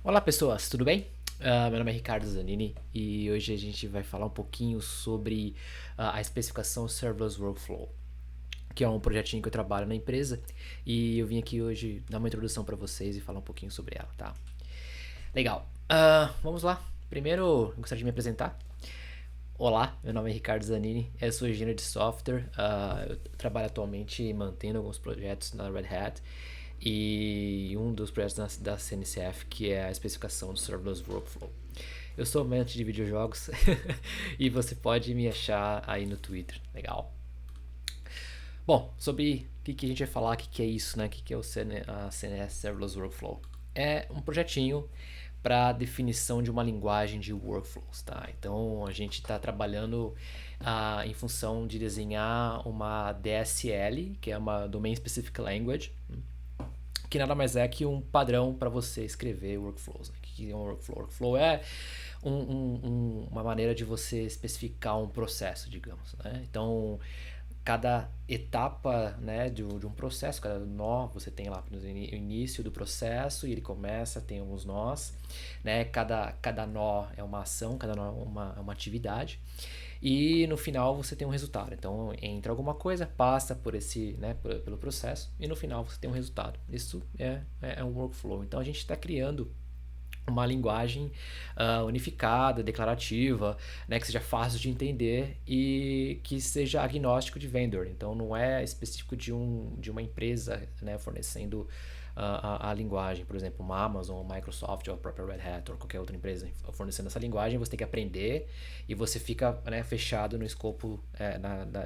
Olá pessoas, tudo bem? Meu nome é Ricardo Zanini e hoje a gente vai falar um pouquinho sobre a especificação Serverless Workflow, que é um projetinho que eu trabalho na empresa e eu vim aqui hoje dar uma introdução para vocês e falar um pouquinho sobre ela, tá? Legal. Vamos lá. Primeiro, eu gostaria de me apresentar. Olá, meu nome é Ricardo Zanini, eu sou engenheiro de software, eu trabalho atualmente mantendo alguns projetos na Red Hat e um dos projetos da CNCF que é a especificação do Serverless Workflow. Eu sou amante de videojogos e você pode me achar aí no Twitter, legal? Bom, sobre o que a gente vai falar, o que é isso, né? O que é a CNS Serverless Workflow? É um projetinho para definição de uma linguagem de workflows, tá? Então a gente está trabalhando em função de desenhar uma DSL, que é uma Domain Specific Language, que nada mais é que um padrão para você escrever workflows. Né? O que é um workflow? Workflow é uma maneira de você especificar um processo, digamos. Né? Então, cada etapa, né, de um processo, cada nó, você tem lá o início do processo e ele começa, tem alguns nós, né? Cada nó é uma ação, cada nó é uma atividade. E no final você tem um resultado. Então entra alguma coisa, passa por esse, né, pelo processo e no final você tem um resultado. Isso é um workflow. Então a gente está criando uma linguagem unificada, declarativa, né, que seja fácil de entender e que seja agnóstico de vendor. Então não é específico de uma empresa, né, fornecendo a linguagem, por exemplo, uma Amazon, uma Microsoft, ou a própria Red Hat, ou qualquer outra empresa fornecendo essa linguagem, você tem que aprender e você fica, né, fechado no escopo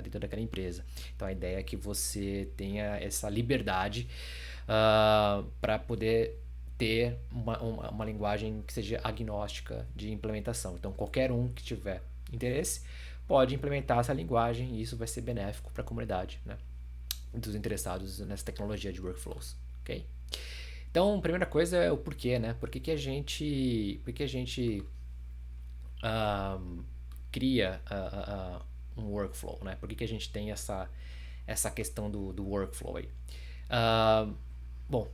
dentro daquela empresa. Então a ideia é que você tenha essa liberdade para poder ter uma linguagem que seja agnóstica de implementação. Então, qualquer um que tiver interesse pode implementar essa linguagem e isso vai ser benéfico para a comunidade, né, dos interessados nessa tecnologia de workflows, ok? Então, a primeira coisa é o porquê, né? Por que a gente ah, cria um workflow, né? Por que a gente tem essa questão do workflow aí? Ah, bom,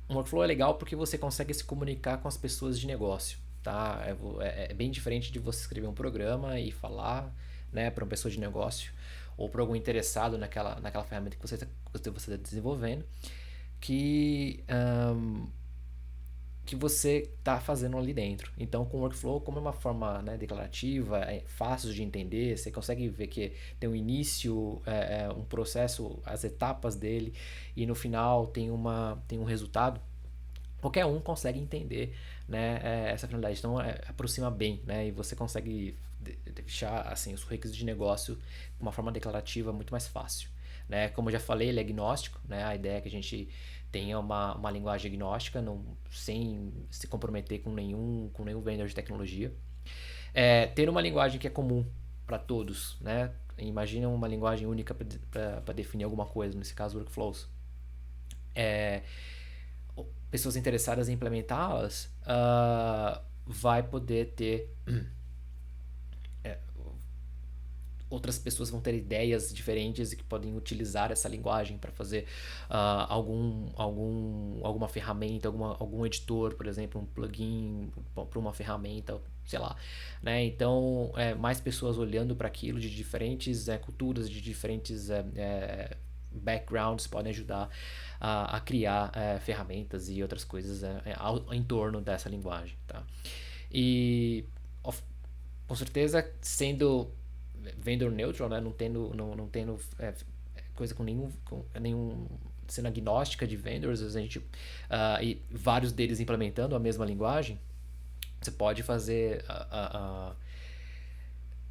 um workflow é legal porque você consegue se comunicar com as pessoas de negócio, tá? É bem diferente de você escrever um programa e falar, né, para uma pessoa de negócio ou para algum interessado naquela ferramenta que você está desenvolvendo, que que você está fazendo ali dentro. Então, com o workflow, como é uma forma, né, declarativa, é fácil de entender, você consegue ver que tem um início, um processo, as etapas dele, e no final tem um resultado. Qualquer um consegue entender, né, essa finalidade. Então, aproxima bem, né, e você consegue deixar assim, os requisitos de negócio de uma forma declarativa muito mais fácil. Né? Como eu já falei, ele é agnóstico, né? A ideia é que a gente tenha uma linguagem agnóstica, não, sem se comprometer com nenhum vendor de tecnologia. Ter uma linguagem que é comum para todos, né? Imagina uma linguagem única para definir alguma coisa, nesse caso workflows. É, Pessoas interessadas em implementá-las vai poder ter outras pessoas vão ter ideias diferentes e que podem utilizar essa linguagem para fazer alguma ferramenta, algum editor, por exemplo, um plugin para uma ferramenta, sei lá, né? Então, mais pessoas olhando para aquilo de diferentes culturas, de diferentes backgrounds podem ajudar a criar ferramentas e outras coisas em torno dessa linguagem, tá? E com certeza sendo vendor neutral, né? Não tendo coisa com nenhum sendo agnóstica de vendors, a gente e vários deles implementando a mesma linguagem, você pode fazer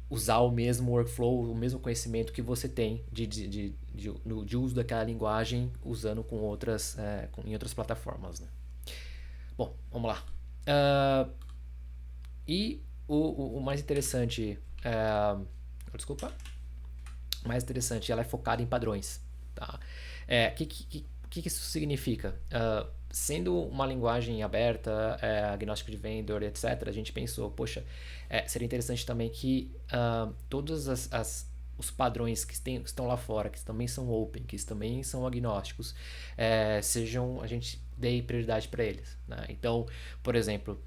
usar o mesmo workflow, o mesmo conhecimento que você tem de uso daquela linguagem usando em outras plataformas, né? Bom, vamos lá. E o mais interessante, desculpa, mais interessante, ela é focada em padrões. Tá? Que isso significa? Sendo uma linguagem aberta, agnóstico de vendor, etc., a gente pensou, poxa, seria interessante também que todos os padrões que estão lá fora, que também são open, que também são agnósticos, a gente dê prioridade para eles, né? Então, por exemplo,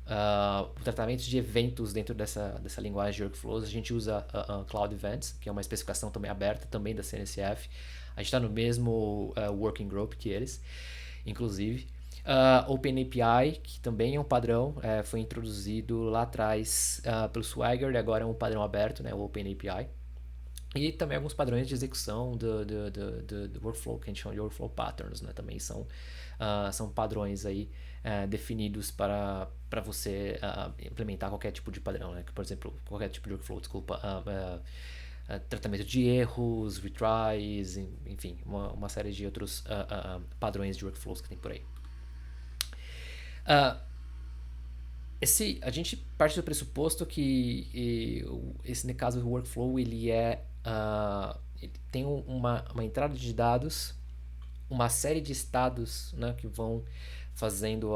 o tratamento de eventos dentro dessa linguagem de workflows, a gente usa Cloud Events, que é uma especificação também aberta, também da CNCF. A gente está no mesmo working group que eles, inclusive. OpenAPI, que também é um padrão, foi introduzido lá atrás pelo Swagger e agora é um padrão aberto, né, o OpenAPI. E também alguns padrões de execução do workflow, que a gente chama de workflow patterns, né, também são padrões aí definidos para você implementar qualquer tipo de padrão, né, por exemplo, qualquer tipo de workflow, desculpa, tratamento de erros, retries, enfim, uma série de outros padrões de workflows que tem por aí. A gente parte do pressuposto que esse caso do workflow ele tem uma entrada de dados, uma série de estados, né, que vão fazendo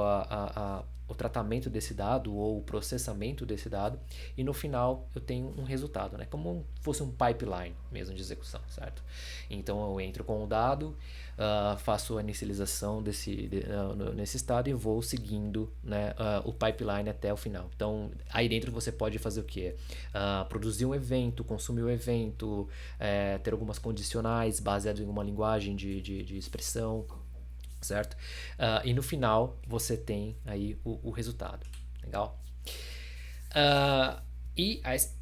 o tratamento desse dado ou o processamento desse dado, e no final eu tenho um resultado, né, como se fosse um pipeline mesmo de execução, certo? Então eu entro com o dado, faço a inicialização nesse estado e vou seguindo, né, o pipeline até o final. Então aí dentro você pode fazer o que? Produzir um evento, consumir o evento, ter algumas condicionais baseadas em uma linguagem de expressão, certo? E no final você tem aí o resultado. Legal?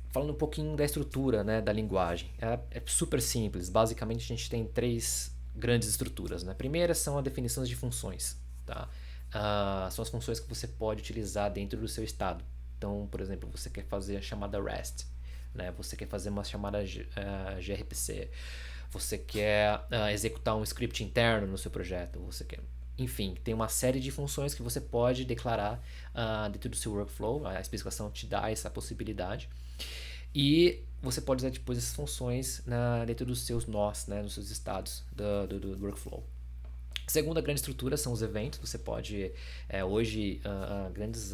Falando um pouquinho da estrutura, né, da linguagem, é super simples. Basicamente a gente tem 3 grandes estruturas, né? A primeira são as definições de funções, tá? São as funções que você pode utilizar dentro do seu estado. Então, por exemplo, você quer fazer a chamada REST, né? Você quer fazer uma chamada gRPC, você quer executar um script interno no seu projeto, enfim, tem uma série de funções que você pode declarar dentro do seu workflow. A especificação te dá essa possibilidade. E você pode usar depois essas funções dentro dos seus nós, né, nos seus estados do workflow. A segunda grande estrutura são os eventos. Você pode, hoje, grandes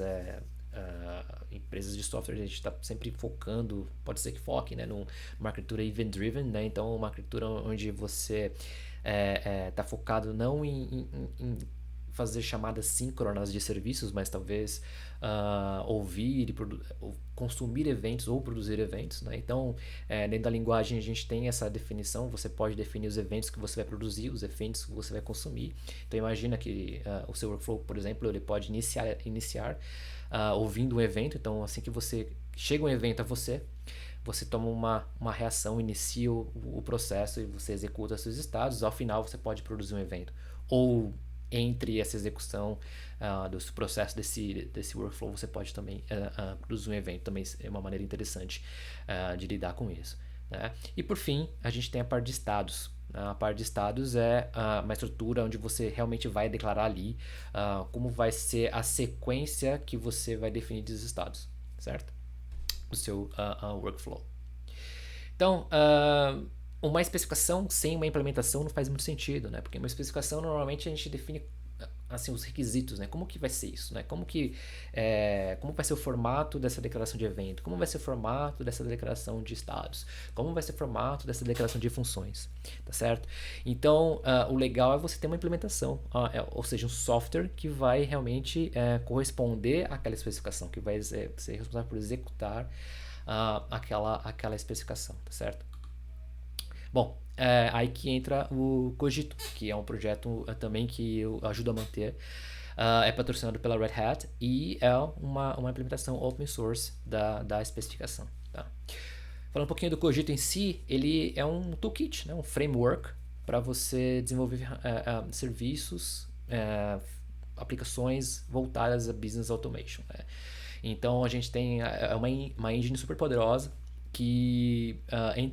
empresas de software, a gente está sempre focando, pode ser que foque, né, numa arquitetura event-driven, né? Então uma arquitetura onde você está focado não em fazer chamadas síncronas de serviços, mas talvez ouvir e consumir eventos ou produzir eventos, né? Então, dentro da linguagem a gente tem essa definição. Você pode definir os eventos que você vai produzir, os eventos que você vai consumir. Então, imagina que o seu workflow, por exemplo, ele pode iniciar ouvindo um evento. Então, assim que você chega um evento a você toma uma reação, inicia o processo e você executa seus estados. Ao final, você pode produzir um evento. Ou entre essa execução do processo desse workflow, você pode também produzir um evento. Também é uma maneira interessante de lidar com isso, né? E por fim, a gente tem a parte de estados. A parte de estados é uma estrutura onde você realmente vai declarar ali como vai ser a sequência que você vai definir dos estados, certo? O seu workflow. Então, uma especificação sem uma implementação não faz muito sentido, né? Porque uma especificação normalmente a gente define assim os requisitos, né? Como que vai ser isso, né? Como vai ser o formato dessa declaração de evento? Como vai ser o formato dessa declaração de estados? Como vai ser o formato dessa declaração de funções? Tá certo? Então, o legal é você ter uma implementação, ou seja, um software que vai realmente corresponder àquela especificação, que vai ser responsável por executar aquela especificação, tá certo? Bom, aí que entra o Cogito, que é um projeto também que eu ajudo a manter. É patrocinado pela Red Hat e é uma implementação open source da especificação. Tá? Falando um pouquinho do Cogito em si, ele é um toolkit, né? Um framework para você desenvolver serviços, aplicações voltadas a business automation. Né? Então a gente tem uma engine super poderosa que,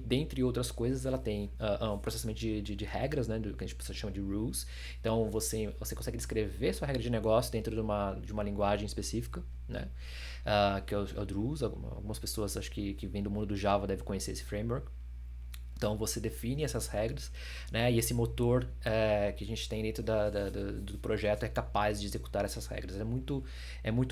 dentre outras coisas, ela tem um processamento de regras, né, do que a gente chama de rules. Então você consegue descrever sua regra de negócio dentro de uma linguagem específica, né, que é o Druze. Algumas pessoas acho que vêm do mundo do Java devem conhecer esse framework. Então você define essas regras, né? E esse motor que a gente tem dentro do projeto é capaz de executar essas regras. É muito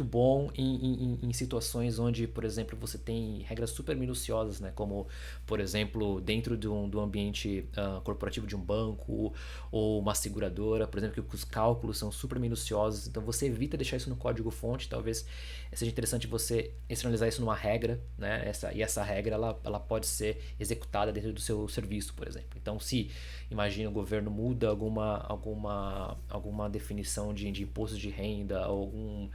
bom em situações onde, por exemplo, você tem regras super minuciosas, né? Como, por exemplo, dentro do ambiente corporativo de um banco ou uma seguradora, por exemplo, que os cálculos são super minuciosos. Então você evita deixar isso no código-fonte. Talvez seja interessante você externalizar isso numa regra, né? Essa regra ela pode ser executada dentro do seu serviço, por exemplo. Então, se imagina o governo muda alguma definição de imposto de renda ou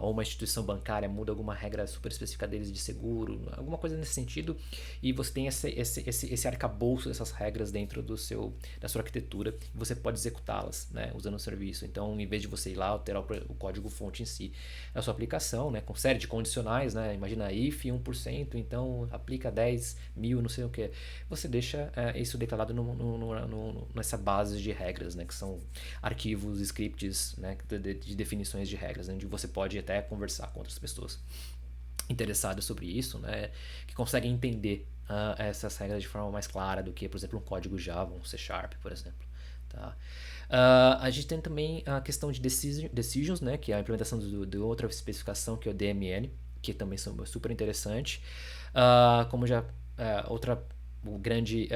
uma instituição bancária muda alguma regra super específica deles de seguro, alguma coisa nesse sentido, e você tem esse arcabouço dessas regras dentro da sua arquitetura, e você pode executá-las, né, usando o serviço. Então, em vez de você ir lá alterar o código-fonte em si, a sua aplicação, né, com série de condicionais, né, imagina if 1%, então aplica 10 mil, não sei o que, você deixa isso declarado nessa base de regras, né, que são arquivos, scripts, né, de definições de regras, né, onde você pode até conversar com outras pessoas interessadas sobre isso, né, que conseguem entender essas regras de forma mais clara do que, por exemplo, um código Java, um C Sharp, por exemplo. Tá? A gente tem também a questão de decisions, né, que é a implementação de outra especificação, que é o DMN, que também são super interessante. Como já outra grande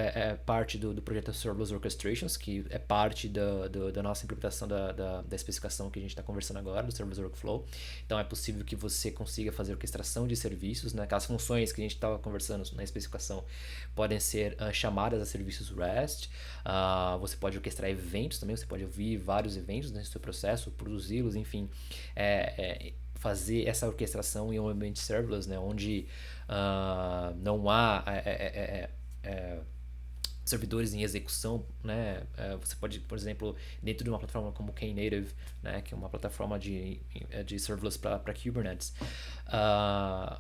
parte do projeto Serverless Orchestrations, que é parte da nossa implementação da especificação que a gente está conversando agora, do Serverless Workflow. Então é possível que você consiga fazer orquestração de serviços, né? Aquelas funções que a gente estava conversando na especificação podem ser chamadas a serviços REST. Você pode orquestrar eventos também, você pode ouvir vários eventos nesse seu processo, produzi-los, enfim. Fazer essa orquestração em um ambiente serverless, né, onde não há servidores em execução, né? Você pode, por exemplo, dentro de uma plataforma como Knative, né, que é uma plataforma de serverless para Kubernetes,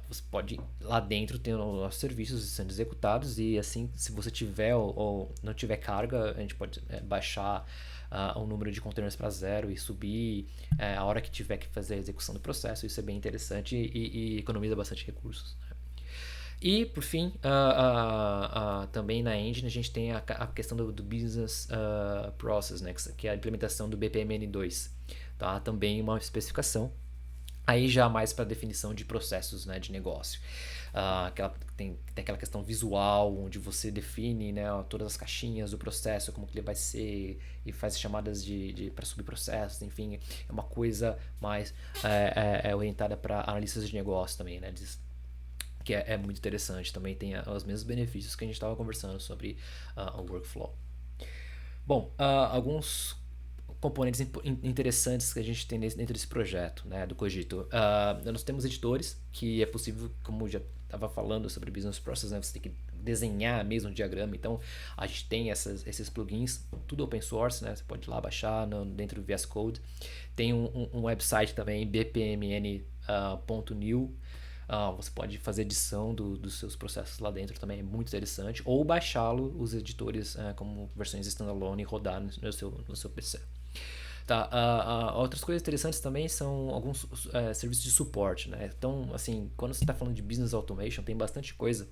você pode lá dentro ter os serviços sendo executados, e assim, se você tiver ou não tiver carga, a gente pode baixar o número de containers para zero e subir a hora que tiver que fazer a execução do processo. Isso é bem interessante e economiza bastante recursos. E, por fim, também na engine a gente tem a questão do business process, né, que é a implementação do BPMN2. Tá? Também uma especificação, aí já mais para definição de processos, né, de negócio. Tem aquela questão visual, onde você define, né, todas as caixinhas do processo, como que ele vai ser, e faz chamadas para subprocessos, enfim. É uma coisa mais orientada para analistas de negócio também, né, que é muito interessante. Também tem os mesmos benefícios que a gente estava conversando sobre o workflow. Bom, alguns componentes interessantes que a gente tem dentro desse projeto, né, do Cogito. Nós temos editores, que é possível, como já estava falando sobre Business Process, né, você tem que desenhar mesmo o diagrama. Então a gente tem esses plugins, tudo open source, né, você pode ir lá baixar dentro do VS Code. Tem um website também, bpmn.new. Você pode fazer edição dos seus processos lá dentro, também é muito interessante, ou baixá-lo, os editores como versões standalone, e rodar no seu PC. Tá, outras coisas interessantes também são alguns serviços de suporte, né? Então, assim, quando você está falando de business automation, tem bastante coisa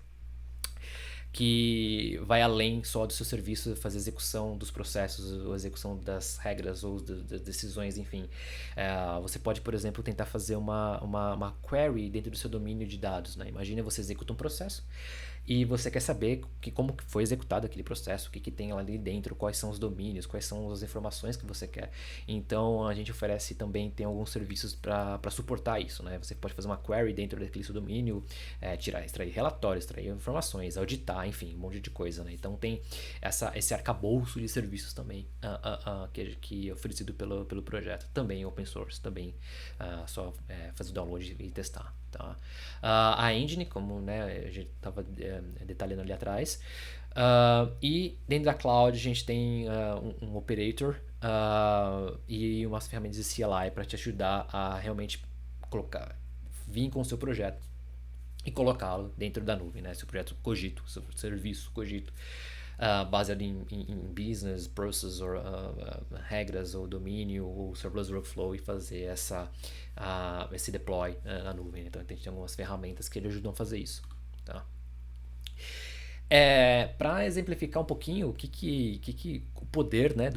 que vai além só do seu serviço, fazer execução dos processos, ou execução das regras ou das decisões, enfim. Você pode, por exemplo, tentar fazer uma query dentro do seu domínio de dados, né? Imagina, você executa um processo e você quer saber como que foi executado aquele processo, o que tem ali dentro, quais são os domínios, quais são as informações que você quer. Então a gente oferece também, tem alguns serviços para suportar isso, né? Você pode fazer uma query dentro daquele seu domínio, extrair relatórios, extrair informações, auditar, enfim, um monte de coisa, né? Então tem esse arcabouço de serviços também que é oferecido pelo projeto, também open source, também só fazer o download e testar. Tá? A engine, como, né, a gente estava detalhando ali atrás, e dentro da cloud a gente tem um operator e umas ferramentas de CLI para te ajudar a realmente vir com o seu projeto e colocá-lo dentro da nuvem, né? Seu projeto Cogito, seu serviço Cogito, baseado em business, process, ou regras, ou domínio, ou serverless workflow, e fazer esse deploy na nuvem. Então, a gente tem algumas ferramentas que ajudam a fazer isso. Tá? Para exemplificar um pouquinho o poder, né,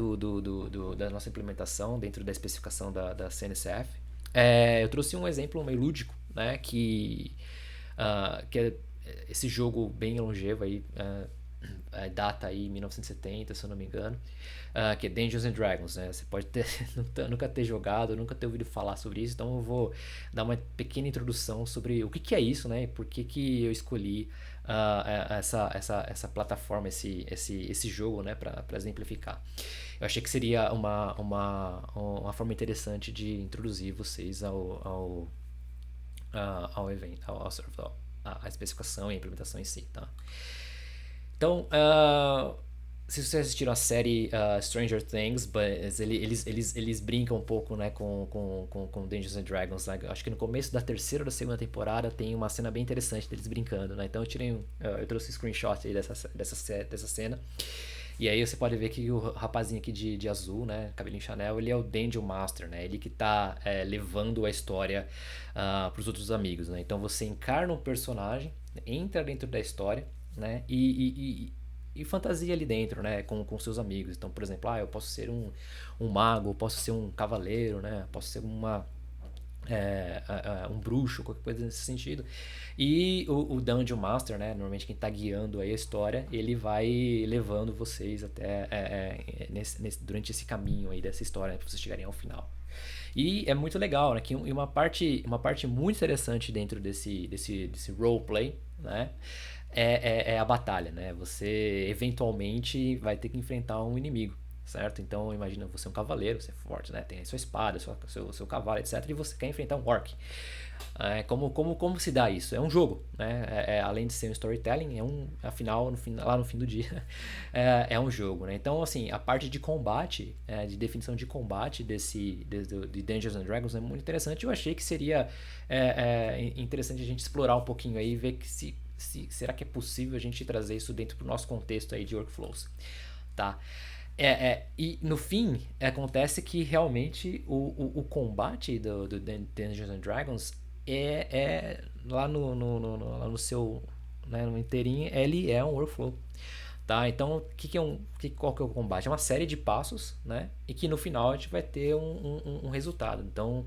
da nossa implementação dentro da especificação da CNCF, eu trouxe um exemplo meio lúdico, né, que é esse jogo bem longevo aí, data aí 1970, se eu não me engano, que é Dungeons and Dragons, né? Você pode ter, nunca ter jogado, nunca ter ouvido falar sobre isso, então eu vou dar uma pequena introdução sobre o que é isso, né? E por que eu escolhi essa plataforma, esse jogo, né? Para exemplificar. Eu achei que seria uma forma interessante de introduzir vocês ao evento, à especificação e à implementação em si, tá? Então, se vocês assistiram a série Stranger Things, eles brincam um pouco, né, com Dungeons and Dragons, né? Acho que no começo da terceira ou da segunda temporada tem uma cena bem interessante deles brincando, né? Então eu trouxe um screenshot aí dessa cena. E aí você pode ver que o rapazinho aqui de azul, né, cabelinho Chanel, ele é o Dungeon Master, né? Ele que tá levando a história pros outros amigos, né? Então você encarna um personagem, entra dentro da história, né? E fantasia ali dentro, né? Com seus amigos. Então, por exemplo, eu posso ser um mago, eu posso ser um cavaleiro, né? Posso ser um bruxo, qualquer coisa nesse sentido. E o Dungeon Master, né? Normalmente quem está guiando aí a história, ele vai levando vocês até durante esse caminho aí dessa história, né, para vocês chegarem ao final. E é muito legal, né? Que uma parte muito interessante dentro desse roleplay, né? É a batalha, né? Você eventualmente vai ter que enfrentar um inimigo, certo? Então imagina você é um cavaleiro, você é forte, né? Tem a sua espada, seu cavalo, etc. E você quer enfrentar um orc. Como se dá isso? É um jogo, né? Além de ser um storytelling, afinal, lá no fim do dia, é um jogo, né? Então, assim, a parte de combate, de definição de combate de Dungeons and Dragons é muito interessante. Eu achei que seria interessante a gente explorar um pouquinho aí e ver que será que é possível a gente trazer isso dentro do nosso contexto aí de workflows, tá? E no fim, acontece que realmente o combate do Dungeons and Dragons lá lá no seu, né, no inteirinho, ele é um workflow. Tá? Então, qual que é o combate? É uma série de passos, né? E que no final a gente vai ter um resultado. Então,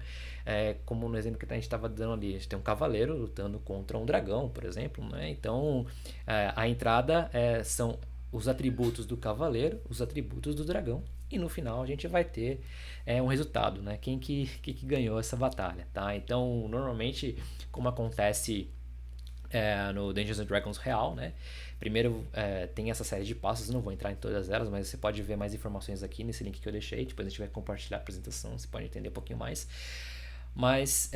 como no exemplo que a gente estava dando ali, a gente tem um cavaleiro lutando contra um dragão, por exemplo, né? Então, a entrada são os atributos do cavaleiro, os atributos do dragão, e no final a gente vai ter um resultado, né? Quem que ganhou essa batalha, tá? Então, normalmente, como acontece no Dungeons and Dragons real, né? Primeiro tem essa série de passos, não vou entrar em todas elas, mas você pode ver mais informações aqui nesse link que eu deixei. Depois a gente vai compartilhar a apresentação, você pode entender um pouquinho mais. Mas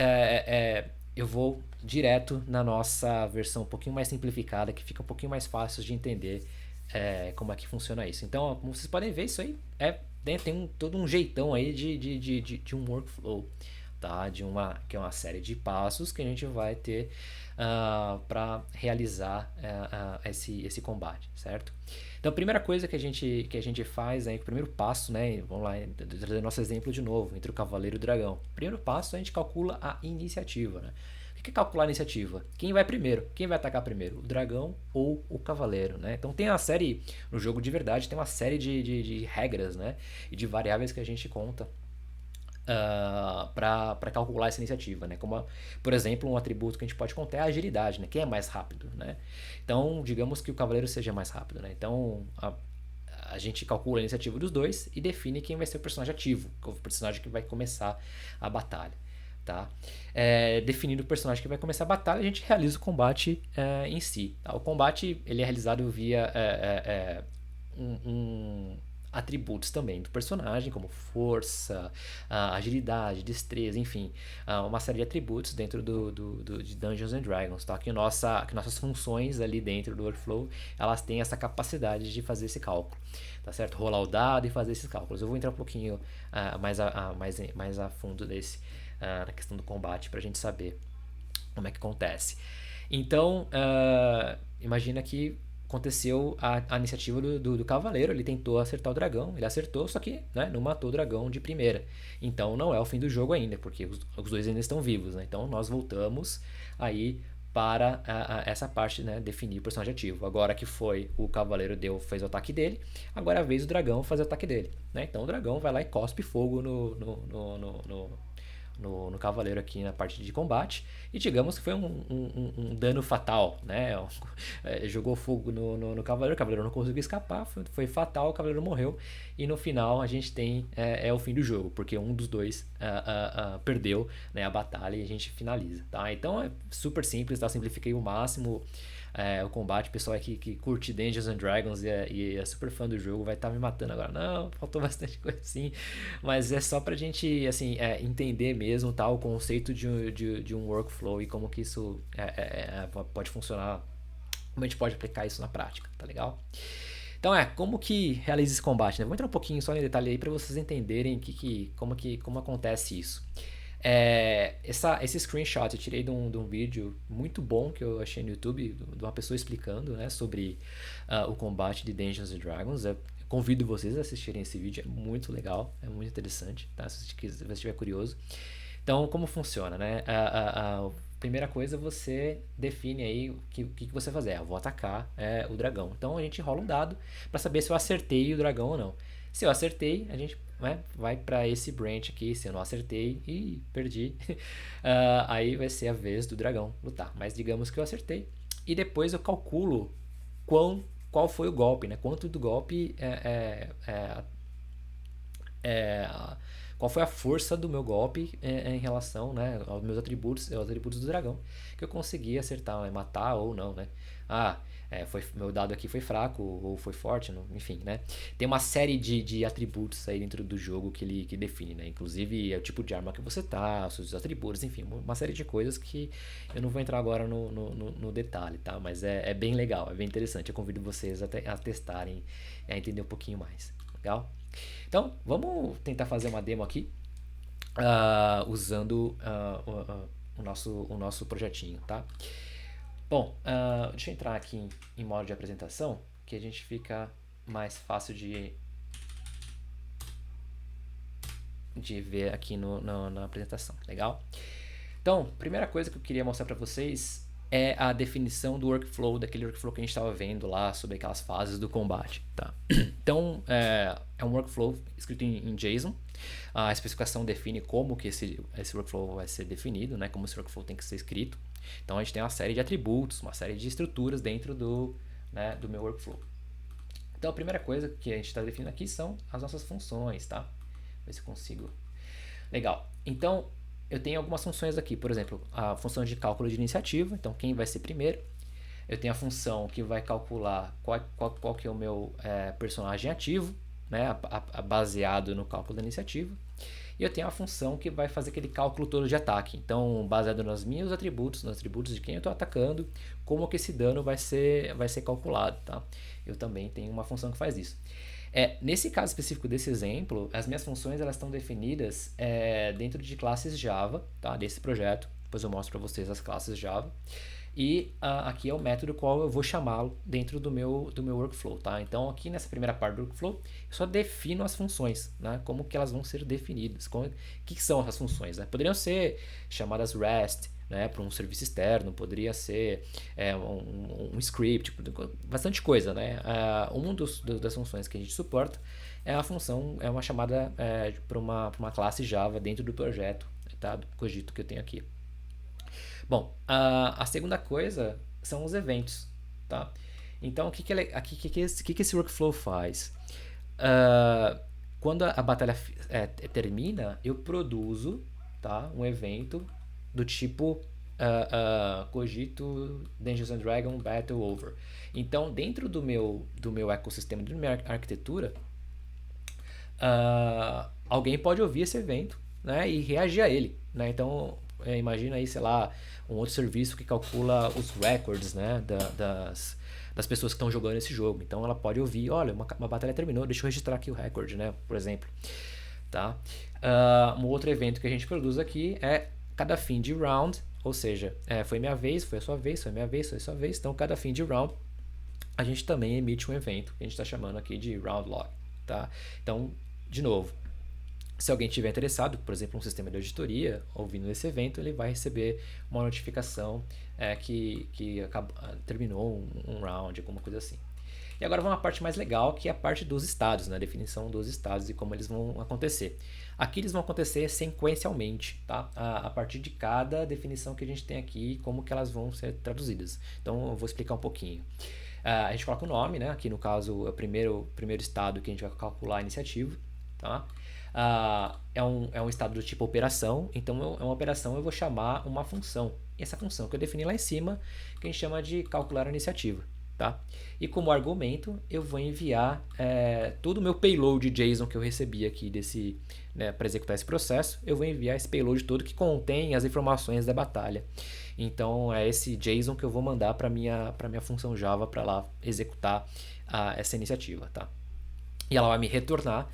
eu vou direto na nossa versão um pouquinho mais simplificada, que fica um pouquinho mais fácil de entender como é que funciona isso. Então, como vocês podem ver, isso aí tem todo um jeitão aí de um workflow, tá? Que é uma série de passos que a gente vai ter para realizar esse combate, certo? Então, a primeira coisa que a gente faz, o primeiro passo, né? Vamos lá, trazer nosso exemplo de novo, entre o cavaleiro e o dragão. O primeiro passo, a gente calcula a iniciativa, né? O que é calcular a iniciativa? Quem vai primeiro? Quem vai atacar primeiro? O dragão ou o cavaleiro, né? Então tem uma série, no jogo de verdade, tem uma série de regras, né? E de variáveis que a gente conta para calcular essa iniciativa, né? Como, por exemplo, um atributo que a gente pode contar é a agilidade, né? Quem é mais rápido, né? Então, digamos que o cavaleiro seja mais rápido, né? Então, a gente calcula a iniciativa dos dois e define quem vai ser o personagem ativo, o personagem que vai começar a batalha, tá? Definindo o personagem que vai começar a batalha, a gente realiza o combate em si, tá? O combate ele é realizado via atributos também do personagem, como força, agilidade, destreza, enfim, uma série de atributos dentro de Dungeons and Dragons, tá? Que nossas funções ali dentro do workflow, elas têm essa capacidade de fazer esse cálculo, tá certo? Rolar o dado e fazer esses cálculos. Eu vou entrar um pouquinho mais a fundo na questão do combate para a gente saber como é que acontece. Então, imagina que aconteceu a iniciativa do cavaleiro, ele tentou acertar o dragão, ele acertou, só que, né, não matou o dragão de primeira. Então não é o fim do jogo ainda, porque os dois ainda estão vivos, né? Então nós voltamos aí para essa parte, né, definir o personagem ativo. Agora que foi o cavaleiro fez o ataque dele, agora é a vez do dragão fazer o ataque dele, né? Então o dragão vai lá e cospe fogo no cavaleiro aqui na parte de combate, e digamos que foi um dano fatal, né? Jogou fogo no cavaleiro, o cavaleiro não conseguiu escapar, foi fatal, o cavaleiro morreu, e no final a gente tem o fim do jogo, porque um dos dois perdeu, né, a batalha, e a gente finaliza, tá? Então é super simples, tá? Simplifiquei o máximo o combate. O pessoal aqui que curte Dungeons and Dragons e é super fã do jogo vai estar me matando agora. Não, faltou bastante coisa assim, mas é só pra gente assim, entender mesmo, tá, o conceito de um workflow e como que isso pode funcionar, como a gente pode aplicar isso na prática, tá legal? Então como que realiza esse combate, né? Vou entrar um pouquinho só em detalhe aí para vocês entenderem como acontece isso. Esse screenshot eu tirei de um vídeo muito bom que eu achei no YouTube, de uma pessoa explicando, né, sobre o combate de Dungeons and Dragons. Eu convido vocês a assistirem esse vídeo, é muito legal, é muito interessante, tá? Se você estiver curioso. Então, como funciona, né? A primeira coisa, você define aí o que você vai fazer. Eu vou atacar o dragão. Então, a gente rola um dado para saber se eu acertei o dragão ou não. Se eu acertei, a gente vai para esse branch aqui. Se eu não acertei e perdi, aí vai ser a vez do dragão lutar. Mas digamos que eu acertei. E depois eu calculo qual foi o golpe, né? Quanto do golpe qual foi a força do meu golpe em relação, né, aos meus atributos, aos atributos do dragão, que eu consegui acertar, né, matar ou não, né? Meu dado aqui foi fraco ou foi forte, não, enfim, né? Tem uma série de atributos aí dentro do jogo que define, né? Inclusive é o tipo de arma que você tá, os seus atributos, enfim, uma série de coisas que eu não vou entrar agora no detalhe, tá? Mas é bem legal, é bem interessante. Eu convido vocês a testarem, a entender um pouquinho mais, legal? Então, vamos tentar fazer uma demo aqui, usando o nosso projetinho, tá? Bom, deixa eu entrar aqui em modo de apresentação, que a gente fica mais fácil de ver aqui na apresentação, legal? Então, primeira coisa que eu queria mostrar para vocês é a definição do workflow, daquele workflow que a gente estava vendo lá sobre aquelas fases do combate, tá? Então, é um workflow escrito em JSON. A especificação define como que esse workflow vai ser definido, né? Como esse workflow tem que ser escrito. Então, a gente tem uma série de atributos, uma série de estruturas dentro do meu workflow. Então, a primeira coisa que a gente está definindo aqui são as nossas funções, tá? Ver se eu consigo. Legal. Então, eu tenho algumas funções aqui, por exemplo, a função de cálculo de iniciativa, então quem vai ser primeiro. Eu tenho a função que vai calcular qual que é o meu personagem ativo, né, baseado no cálculo da iniciativa. E eu tenho a função que vai fazer aquele cálculo todo de ataque, então baseado nos meus atributos, nos atributos de quem eu estou atacando, como que esse dano vai ser calculado, tá? Eu também tenho uma função que faz isso. Nesse caso específico desse exemplo, as minhas funções elas estão definidas dentro de classes Java, tá? Desse projeto. Depois eu mostro para vocês as classes Java. E aqui é o método qual eu vou chamá-lo dentro do meu workflow, tá? Então aqui nessa primeira parte do workflow, eu só defino as funções, né? Como que elas vão ser definidas, o que são essas funções, né? Poderiam ser chamadas REST, né, para um serviço externo, poderia ser um script, bastante coisa, né? Uma das funções que a gente suporta é uma chamada para uma classe Java dentro do projeto, tá? Do Cogito que eu tenho aqui. Bom, a segunda coisa são os eventos, tá? Então, o que esse workflow faz? Quando a batalha termina, eu produzo, tá, um evento do tipo Cogito Dungeons and Dragons Battle Over. Então, dentro do meu ecossistema, da minha arquitetura, alguém pode ouvir esse evento, né, e reagir a ele, né? Então, imagina aí, sei lá, um outro serviço que calcula os records, né, das pessoas que estão jogando esse jogo. Então, ela pode ouvir, olha, uma batalha terminou, deixa eu registrar aqui o recorde, né, por exemplo. Tá? Um outro evento que a gente produz aqui é cada fim de round, ou seja, foi minha vez, foi a sua vez, foi minha vez, foi a sua vez. Então, cada fim de round, a gente também emite um evento que a gente está chamando aqui de round log. Tá? Então, de novo, Se alguém tiver interessado, por exemplo, um sistema de auditoria, ouvindo esse evento, ele vai receber uma notificação que terminou um round, alguma coisa assim. E agora vamos à parte mais legal, que é a parte dos estados, né? A definição dos estados e como eles vão acontecer. Aqui eles vão acontecer sequencialmente, tá? A partir de cada definição que a gente tem aqui, como que elas vão ser traduzidas. Então eu vou explicar um pouquinho. A gente coloca o nome, né? Aqui no caso é o primeiro estado que a gente vai calcular a iniciativa, tá? É um estado do tipo operação, então é uma operação, eu vou chamar uma função. E essa função que eu defini lá em cima, que a gente chama de calcular a iniciativa. Tá? E como argumento, eu vou enviar todo o meu payload JSON que eu recebi aqui para executar esse processo, eu vou enviar esse payload todo que contém as informações da batalha. Então é esse JSON que eu vou mandar para minha função Java para lá executar essa iniciativa. Tá? E ela vai me retornar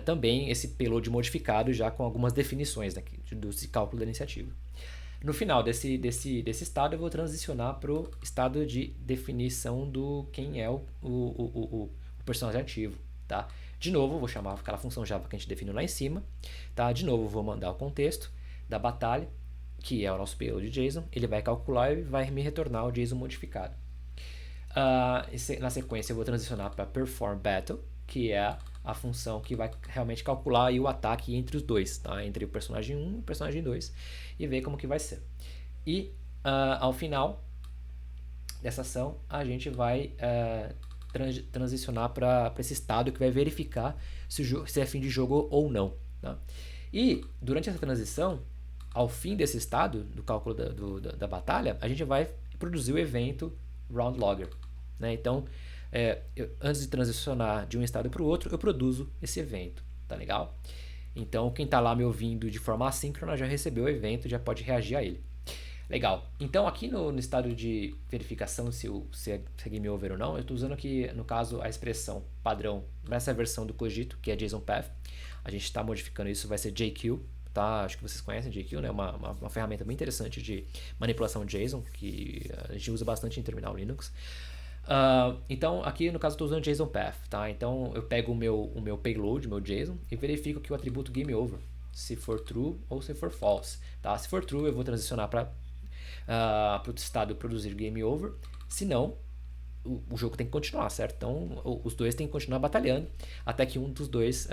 também esse payload modificado já com algumas definições do cálculo da iniciativa. No final desse estado, eu vou transicionar para o estado de definição do quem é o personagem ativo. Tá? De novo, vou chamar aquela função Java que a gente definiu lá em cima. Tá? De novo, vou mandar o contexto da batalha, que é o nosso payload JSON. Ele vai calcular e vai me retornar o JSON modificado. Na sequência, eu vou transicionar para Perform Battle, que é a função que vai realmente calcular aí o ataque entre os dois, tá? Entre o personagem 1 e o personagem 2, e ver como que vai ser. E ao final dessa ação, a gente vai transicionar para esse estado que vai verificar se é fim de jogo ou não. Tá? E durante essa transição, ao fim desse estado, do cálculo da batalha, a gente vai produzir o evento Round Logger. Né? Então, antes de transicionar de um estado para o outro, eu produzo esse evento, tá legal? Então, quem está lá me ouvindo de forma assíncrona já recebeu o evento, já pode reagir a ele. Legal. Então, aqui no estado de verificação se é game over ou não, eu estou usando aqui, no caso, a expressão padrão nessa versão do Cogito, que é JSON Path. A gente está modificando isso, vai ser JQ, tá? Acho que vocês conhecem JQ, né? Uma ferramenta bem interessante de manipulação JSON, que a gente usa bastante em terminal Linux. Então, aqui no caso eu estou usando JSON Path, tá? Então eu pego o meu payload, meu JSON, e verifico aqui o atributo GameOver, se for true ou se for false, tá? Se for true, eu vou transicionar para o estado produzir GameOver, se não, o jogo tem que continuar, certo? Então os dois têm que continuar batalhando até que um dos dois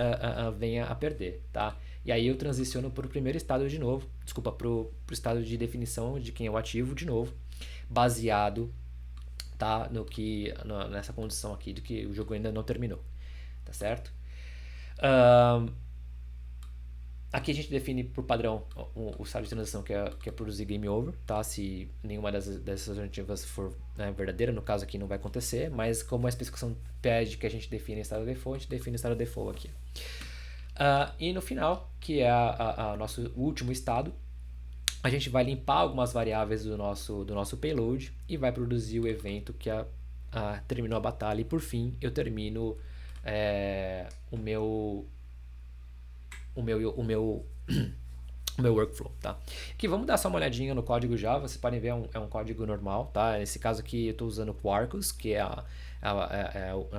venha a perder, tá? E aí eu transiciono para o primeiro estado de novo, desculpa, para o estado de definição de quem é o ativo de novo, baseado, tá, nessa condição aqui de que o jogo ainda não terminou, tá certo? Aqui a gente define por padrão o estado de transição que é produzir game over, tá? Se nenhuma dessas alternativas for verdadeira, no caso aqui não vai acontecer, mas como a especificação pede que a gente define estado default, a gente define estado default aqui. E no final, que é o nosso último estado, a gente vai limpar algumas variáveis do nosso payload e vai produzir o evento que terminou a batalha. E por fim, eu termino o meu workflow, tá? Aqui vamos dar só uma olhadinha no código Java. Vocês podem ver, é um código normal, tá? Nesse caso aqui eu estou usando o Quarkus, que é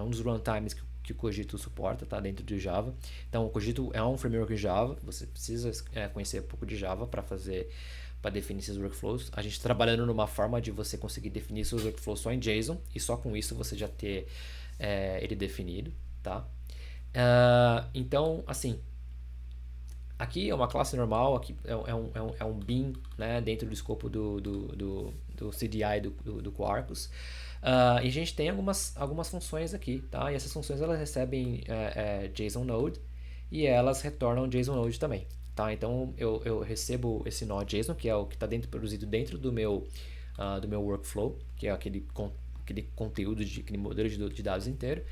um dos runtimes que o Cogito suporta, tá? Dentro do Java. Então o Cogito é um framework Java. Você precisa conhecer um pouco de Java para definir esses workflows. A gente está trabalhando numa forma de você conseguir definir seus workflows só em JSON e só com isso você já ter ele definido, tá? Então, assim, aqui é uma classe normal, aqui é um bin, né, dentro do escopo do CDI do Quarkus. E a gente tem algumas funções aqui, tá? E essas funções elas recebem JSON Node e elas retornam JSON Node também, tá? Então eu recebo esse nó JSON, que é o que está produzido dentro do meu workflow, que é aquele conteúdo, aquele modelo de dados inteiro.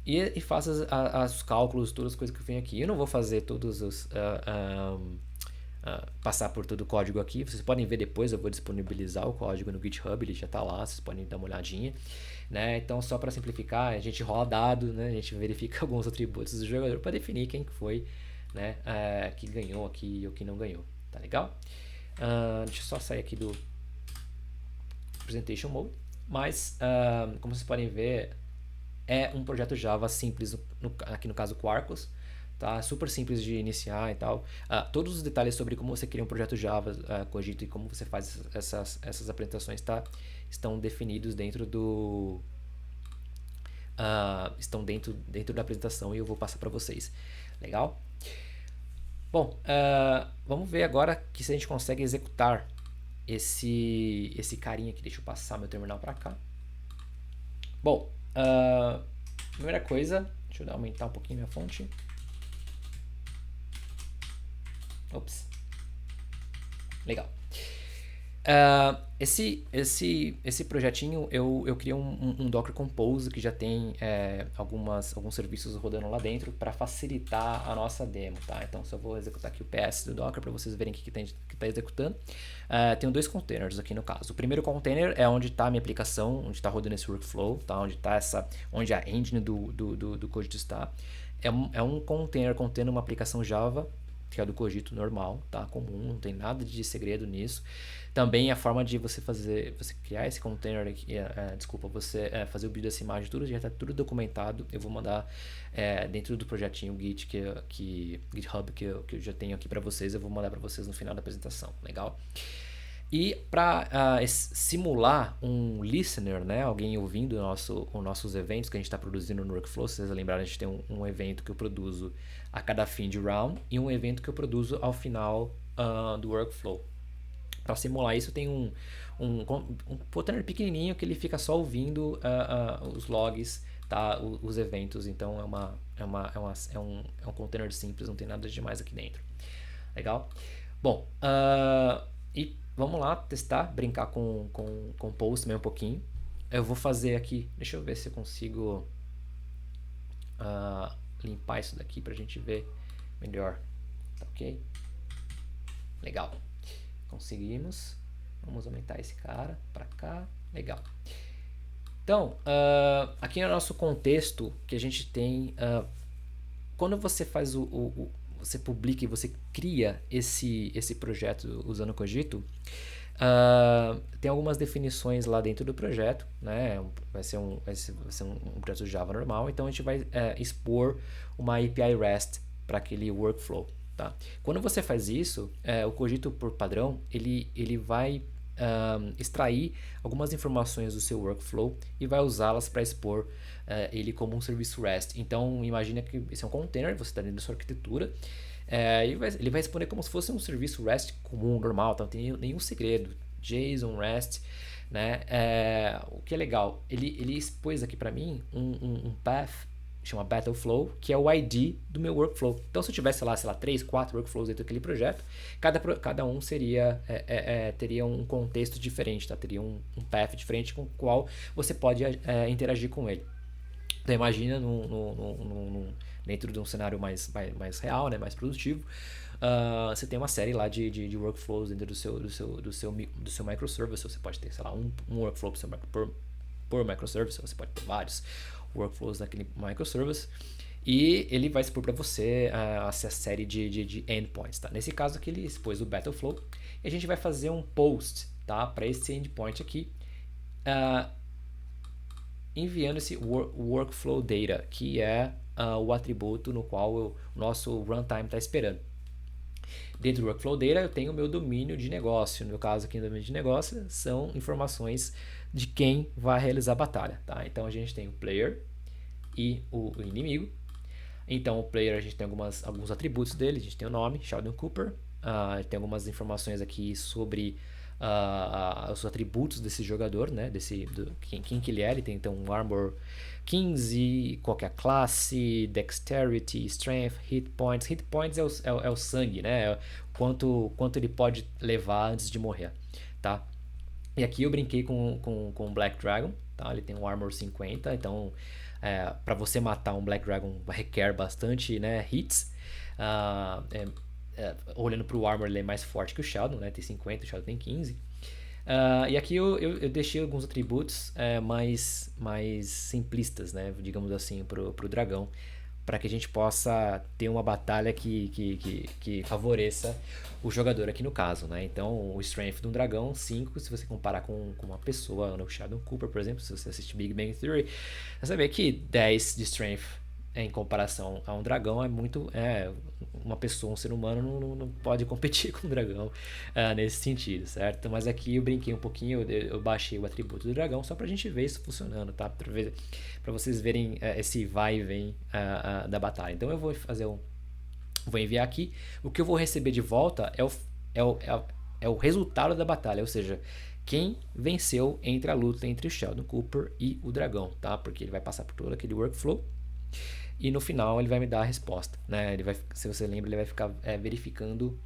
E faço os cálculos, todas as coisas que eu venho aqui. Eu não vou fazer todos os... passar por todo o código aqui. Vocês podem ver depois, eu vou disponibilizar o código no GitHub, ele já está lá, vocês podem dar uma olhadinha. Né? Então, só para simplificar, a gente rola dados, né? A gente verifica alguns atributos do jogador para definir quem foi, né? Que ganhou aqui ou que não ganhou. Tá legal? Deixa eu só sair aqui do Presentation Mode. Mas, como vocês podem ver, é um projeto Java simples, aqui no caso Quarkus, tá? Super simples de iniciar e tal. Todos os detalhes sobre como você cria um projeto Java, Cogito, e como você faz essas apresentações, tá? Estão definidos dentro do... estão dentro da apresentação e eu vou passar para vocês. Legal? Bom, vamos ver agora que se a gente consegue executar esse carinha aqui. Deixa eu passar meu terminal para cá. Bom, primeira coisa, deixa eu aumentar um pouquinho minha fonte. Ops. Legal. Esse projetinho eu criei um Docker Compose que já tem alguns serviços rodando lá dentro para facilitar a nossa demo, tá? Então só vou executar aqui o PS do Docker para vocês verem o que está executando. Tenho dois containers aqui no caso. O primeiro container é onde está a minha aplicação, onde está rodando esse workflow, tá? Onde a engine do Cogito está. É um container contendo uma aplicação Java, que é do Cogito normal, tá? Comum, não tem nada de segredo nisso. Também a forma de você criar esse container aqui, você fazer o build dessa imagem, tudo já está tudo documentado. Eu vou mandar dentro do projetinho Git GitHub que eu já tenho aqui para vocês, eu vou mandar para vocês no final da apresentação, legal? E para simular um listener, né, alguém ouvindo os nossos eventos que a gente está produzindo no Workflow, se vocês lembrarem, a gente tem um evento que eu produzo a cada fim de round e um evento que eu produzo ao final do Workflow. Para simular isso, tem um container pequenininho que ele fica só ouvindo os logs, tá, os eventos. Então é um container simples, não tem nada de demais aqui dentro. Legal? Bom, e vamos lá testar, brincar com Compose também um pouquinho. Eu vou fazer aqui, deixa eu ver se eu consigo limpar isso daqui pra gente ver melhor. Tá ok? Legal. Conseguimos. Vamos aumentar esse cara pra cá. Legal. Então, aqui no nosso contexto que a gente tem, quando você faz você publica e você cria esse projeto usando o Cogito, tem algumas definições lá dentro do projeto, né? Vai ser um projeto Java normal, então a gente vai expor uma API REST para aquele workflow. Tá? Quando você faz isso, o Cogito, por padrão, ele vai extrair algumas informações do seu workflow e vai usá-las para expor ele como um serviço REST. Então, imagina que esse é um container, você está dentro da sua arquitetura, ele vai responder como se fosse um serviço REST comum, normal, tá? Não tem nenhum segredo. JSON, REST, né? O que é legal, ele expôs aqui para mim um path, chama Battleflow, que é o ID do meu workflow. Então, se eu tivesse lá, sei lá, 3, 4 workflows dentro daquele projeto, cada um teria um contexto diferente, tá? Teria um path diferente com o qual você pode interagir com ele. Então, imagina dentro de um cenário mais real, né, mais produtivo, você tem uma série lá de workflows dentro do seu microservice. Você pode ter, sei lá, um workflow por microservice, você pode ter vários workflows naquele microservice, e ele vai expor para você essa série de endpoints, tá? Nesse caso aqui ele expôs o Battleflow, e a gente vai fazer um post, tá, para esse endpoint aqui, enviando esse workflow data, que é o atributo no qual o nosso runtime está esperando. Dentro do workflow data eu tenho o meu domínio de negócio. No meu caso aqui, no domínio de negócio são informações de quem vai realizar a batalha, tá? Então a gente tem o player e o inimigo. Então o player, a gente tem alguns atributos dele, a gente tem o nome, Sheldon Cooper, tem algumas informações aqui sobre os atributos desse jogador, né? Quem que ele é. Ele tem então um Armor 15, qual que é a classe, Dexterity, Strength, Hit Points. Hit Points é o sangue, né? Quanto ele pode levar antes de morrer, tá? E aqui eu brinquei com o Black Dragon, tá? Ele tem um Armor 50, então para você matar um Black Dragon requer bastante, né, hits. Olhando para o Armor, ele é mais forte que o Sheldon, né? Tem 50, o Sheldon tem 15. E aqui eu deixei alguns atributos mais simplistas, né? Digamos assim, pro dragão, para que a gente possa ter uma batalha que favoreça o jogador aqui no caso, né? Então, o Strength de um dragão, 5, se você comparar com uma pessoa, no Sheldon Cooper, por exemplo, se você assistir Big Bang Theory, você vai ver que 10 de Strength em comparação a um dragão, é muito. Uma pessoa, um ser humano, não pode competir com um dragão nesse sentido, certo? Mas aqui eu brinquei um pouquinho, eu baixei o atributo do dragão só pra gente ver isso funcionando, tá? Pra vocês verem esse vai e vem da batalha. Então eu vou enviar aqui. O que eu vou receber de volta é o resultado da batalha, ou seja, quem venceu entre a luta entre o Sheldon Cooper e o dragão, tá? Porque ele vai passar por todo aquele workflow e no final ele vai me dar a resposta, né? Ele vai, se você lembra, ele vai ficar verificando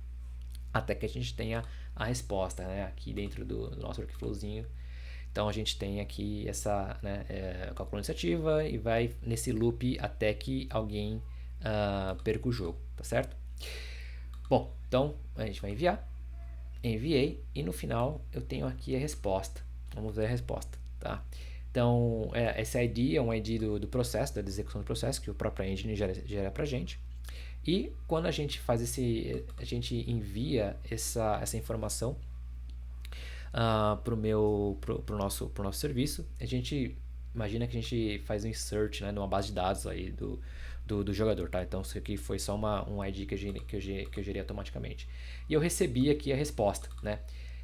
até que a gente tenha a resposta, né? Aqui dentro do nosso workflowzinho. Então a gente tem aqui essa, né, calcula a iniciativa e vai nesse loop até que alguém perca o jogo, tá certo? Bom, então a gente vai enviar. Enviei e no final eu tenho aqui a resposta. Vamos ver a resposta, tá? Então, esse ID é um ID do processo, da execução do processo, que o próprio engine gera pra gente. E quando a gente faz a gente envia essa informação pro nosso serviço, a gente imagina que a gente faz um insert, né, numa base de dados aí do jogador, tá? Então isso aqui foi só um ID que eu gerei automaticamente. E eu recebi aqui a resposta, né?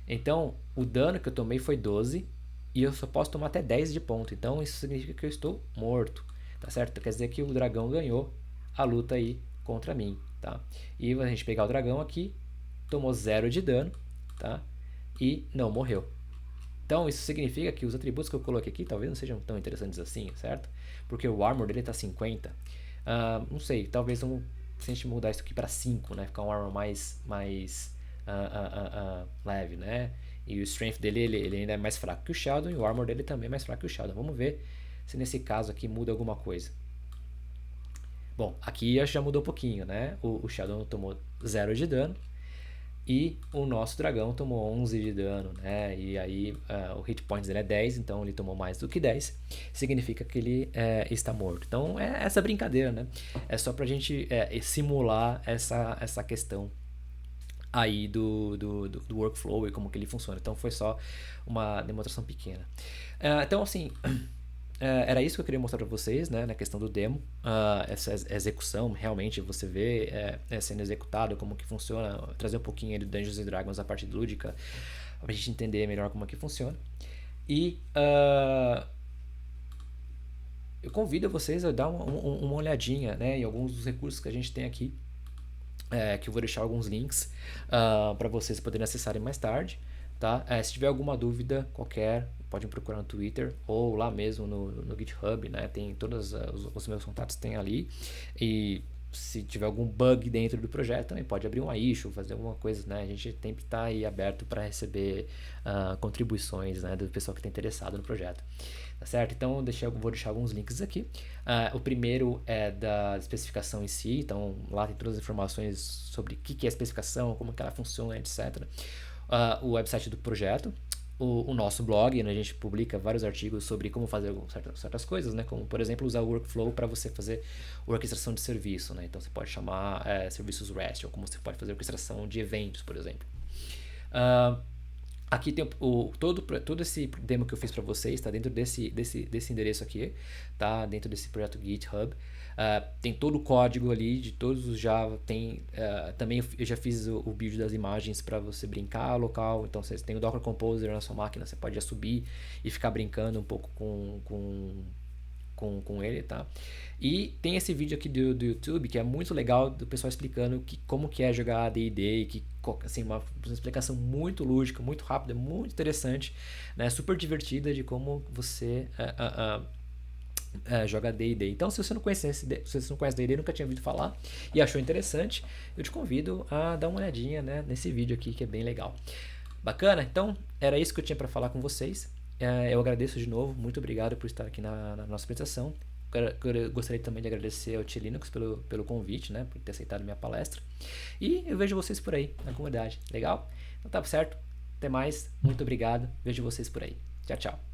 Então o dano que eu tomei foi 12 e eu só posso tomar até 10 de ponto. Então isso significa que eu estou morto, tá certo? Quer dizer que o dragão ganhou a luta aí contra mim, tá? E a gente pegar o dragão aqui, tomou 0 de dano, tá? E não morreu. Então isso significa que os atributos que eu coloquei aqui talvez não sejam tão interessantes assim, certo? Porque o armor dele tá 50. Não sei, talvez se a gente mudar isso aqui para 5, né? Ficar um armor mais leve, né? E o strength dele ele ainda é mais fraco que o Sheldon e o armor dele também é mais fraco que o Sheldon. Vamos ver se nesse caso aqui muda alguma coisa. Bom, aqui já mudou um pouquinho, né? O Sheldon tomou 0 de dano e o nosso dragão tomou 11 de dano, né? E aí o hit points dele é 10, então ele tomou mais do que 10. Significa que ele está morto. Então é essa brincadeira, né? É só pra gente simular essa questão aí do workflow e como que ele funciona. Então foi só uma demonstração pequena. Então assim, era isso que eu queria mostrar para vocês, né, na questão do demo. Essa execução, realmente você vê sendo executado, como que funciona, trazer um pouquinho do Dungeons and Dragons a parte lúdica, pra gente entender melhor como que funciona. E eu convido vocês a dar uma olhadinha, né, em alguns dos recursos que a gente tem aqui, que eu vou deixar alguns links para vocês poderem acessarem mais tarde. Tá? Se tiver alguma dúvida qualquer, pode me procurar no Twitter ou lá mesmo no GitHub, né? Tem todos os meus contatos tem ali. E se tiver algum bug dentro do projeto, também pode abrir uma issue, fazer alguma coisa, né? A gente sempre está aí aberto para receber contribuições, né, do pessoal que está interessado no projeto. Tá certo? Então vou deixar alguns links aqui. O primeiro é da especificação em si, então lá tem todas as informações sobre o que é a especificação, como que ela funciona, etc. O website do projeto, o nosso blog, né, a gente publica vários artigos sobre como fazer certas coisas, né, como por exemplo usar o workflow para você fazer orquestração de serviço, né, então você pode chamar serviços REST, ou como você pode fazer orquestração de eventos, por exemplo. Aqui tem todo esse demo que eu fiz para vocês, está dentro desse endereço aqui, tá? Dentro desse projeto GitHub. Tem todo o código ali de todos os Java. Também eu já fiz o build das imagens para você brincar local. Então você tem o Docker Composer na sua máquina, você pode já subir e ficar brincando um pouco com ele, tá? E tem esse vídeo aqui do YouTube que é muito legal, do pessoal explicando como que é jogar D&D, que assim, uma explicação muito lúdica, muito rápida, muito interessante, né? Super divertida de como você joga D&D. Então, se você não conhece D&D, nunca tinha ouvido falar e achou interessante, eu te convido a dar uma olhadinha, né, nesse vídeo aqui que é bem legal. Bacana? Então, era isso que eu tinha para falar com vocês. Eu agradeço de novo, muito obrigado por estar aqui na nossa apresentação. Eu gostaria também de agradecer ao T-Linux pelo convite, né, por ter aceitado minha palestra. E eu vejo vocês por aí, na comunidade. Legal? Então tá certo. Até mais. Muito obrigado. Vejo vocês por aí. Tchau, tchau.